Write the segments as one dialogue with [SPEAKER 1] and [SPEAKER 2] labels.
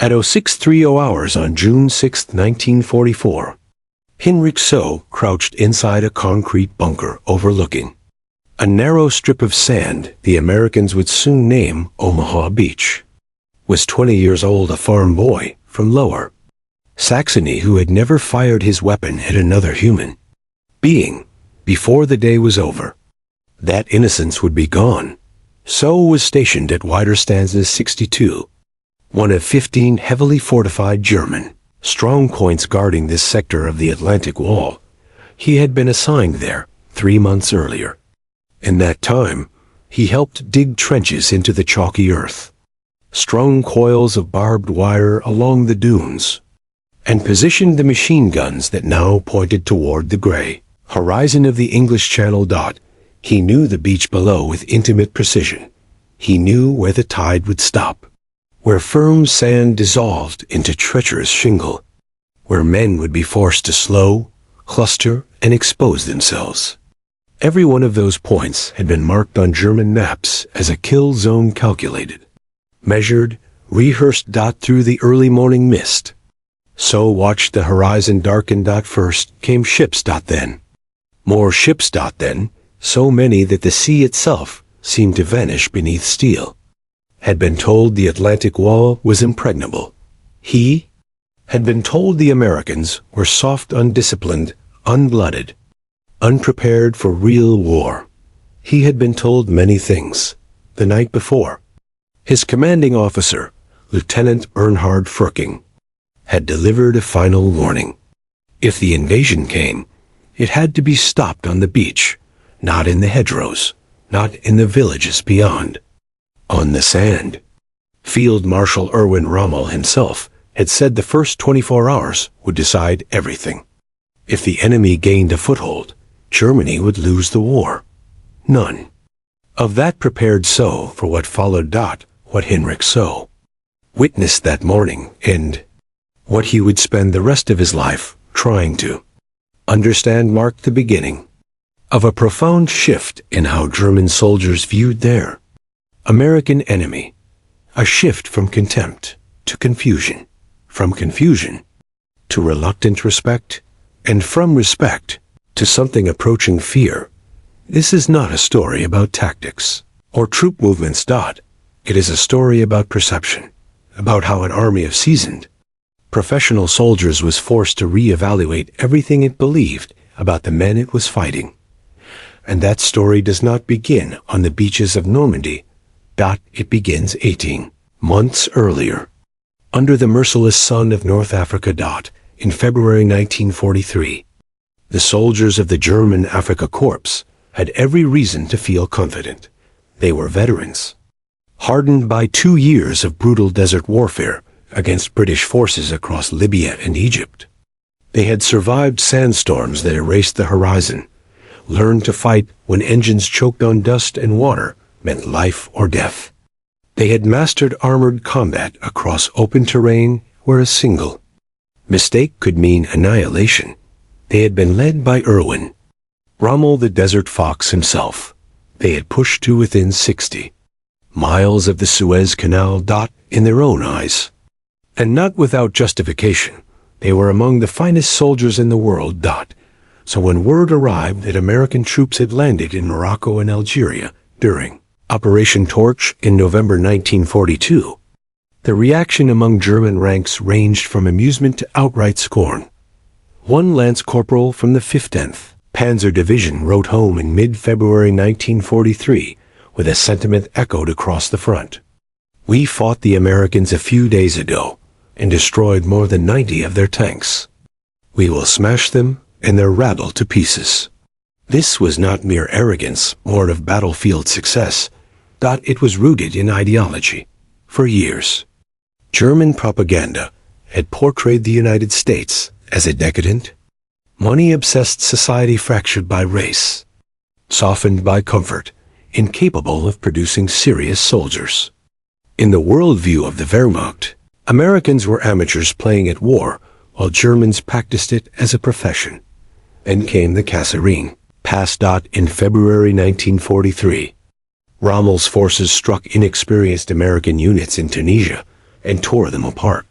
[SPEAKER 1] At 0630 hours on June 6, 1944, Heinrich Soe crouched inside a concrete bunker overlooking a narrow strip of sand the Americans would soon name Omaha Beach. Was 20 years old, a farm boy from Lower Saxony who had never fired his weapon at another human being before the day was over. That innocence would be gone. Soe was stationed at Widerstances 62, one of 15 heavily fortified German strong points guarding this sector of the Atlantic Wall. He had been assigned there 3 months earlier. In that time, he helped dig trenches into the chalky earth, strung coils of barbed wire along the dunes, and positioned the machine guns that now pointed toward the gray horizon of the English Channel. He knew the beach below with intimate precision. He knew where the tide would stop, where firm sand dissolved into treacherous shingle, where men would be forced to slow, cluster, and expose themselves. Every one of those points had been marked on German maps as a kill zone, calculated, measured, rehearsed. Through the early morning mist, Soe watched the horizon darken. First came ships. Then more ships. Then so many that the sea itself seemed to vanish beneath steel. Had been told the Atlantic Wall was impregnable. He had been told the Americans were soft, undisciplined, unblooded, unprepared for real war. He had been told many things the night before. His commanding officer, Lieutenant Bernhard Furking, had delivered a final warning. If the invasion came, it had to be stopped on the beach, not in the hedgerows, not in the villages beyond. On the sand. Field Marshal Erwin Rommel himself had said the first 24 hours would decide everything. If the enemy gained a foothold, Germany would lose the war. None of that prepared Soe for what followed. What Heinrich Soe witnessed that morning, and what he would spend the rest of his life trying to understand, marked the beginning of a profound shift in how German soldiers viewed their American enemy. A shift from contempt to confusion, from confusion to reluctant respect, and from respect to something approaching fear. This is not a story about tactics or troop movements. It is a story about perception, about how an army of seasoned, professional soldiers was forced to re-evaluate everything it believed about the men it was fighting. And that story does not begin on the beaches of Normandy. It begins 18 months earlier, under the merciless sun of North Africa. In February 1943, the soldiers of the German Afrika Korps had every reason to feel confident. They were veterans, hardened by 2 years of brutal desert warfare against British forces across Libya and Egypt. They had survived sandstorms that erased the horizon, learned to fight when engines choked on dust and water meant life or death. They had mastered armored combat across open terrain where a single mistake could mean annihilation. They had been led by Erwin Rommel, the Desert Fox himself. They had pushed to within 60 miles of the Suez Canal. In their own eyes, and not without justification, they were among the finest soldiers in the world. So when word arrived that American troops had landed in Morocco and Algeria during Operation Torch in November 1942, the reaction among German ranks ranged from amusement to outright scorn. One lance corporal from the 15th Panzer Division wrote home in mid-February 1943 with a sentiment echoed across the front. "We fought the Americans a few days ago and destroyed more than 90 of their tanks. We will smash them and their rabble to pieces." This was not mere arrogance born of battlefield success. It was rooted in ideology. For years, German propaganda had portrayed the United States as a decadent, money-obsessed society fractured by race, softened by comfort, incapable of producing serious soldiers. In the worldview of the Wehrmacht, Americans were amateurs playing at war, while Germans practiced it as a profession. Then came the Kasserine Pass. In February 1943, Rommel's forces struck inexperienced American units in Tunisia and tore them apart.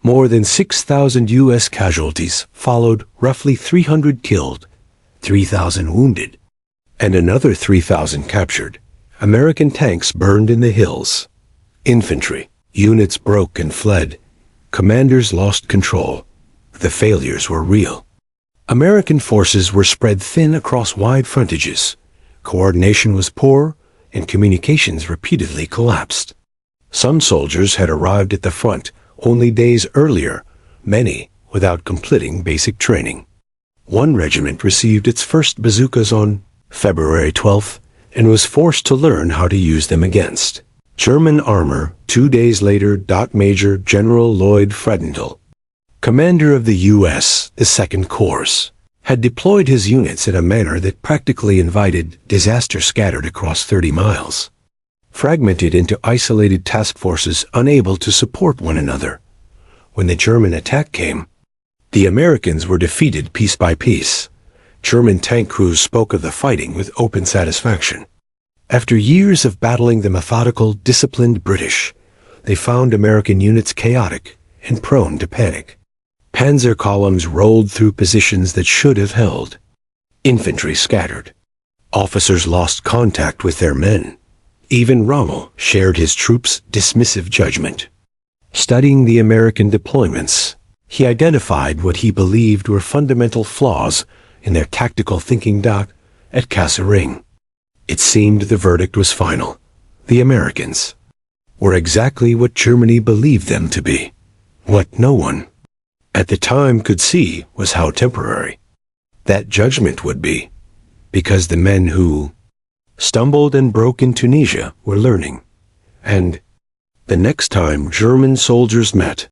[SPEAKER 1] More than 6,000 U.S. casualties followed, roughly 300 killed, 3,000 wounded, and another 3,000 captured. American tanks burned in the hills. Infantry units broke and fled. Commanders lost control. The failures were real. American forces were spread thin across wide frontages. Coordination was poor, and communications repeatedly collapsed. Some soldiers had arrived at the front only days earlier, many without completing basic training. One regiment received its first bazookas on February 12th and was forced to learn how to use them against German armor 2 days later. Major General Lloyd Fredendall, commander of the U.S. the Second Corps, had deployed his units in a manner that practically invited disaster scattered across 30 miles. Fragmented into isolated task forces unable to support one another. When the German attack came, the Americans were defeated piece by piece. German tank crews spoke of the fighting with open satisfaction. After years of battling the methodical, disciplined British, they found American units chaotic and prone to panic. Panzer columns rolled through positions that should have held. Infantry scattered. Officers lost contact with their men. Even Rommel shared his troops' dismissive judgment. Studying the American deployments, he identified what he believed were fundamental flaws in their tactical thinking. At Kasserine, it seemed the verdict was final. The Americans were exactly what Germany believed them to be. What no one at the time could see was how temporary that judgment would be, because the men who stumbled and broke in Tunisia were learning, and the next time German soldiers met,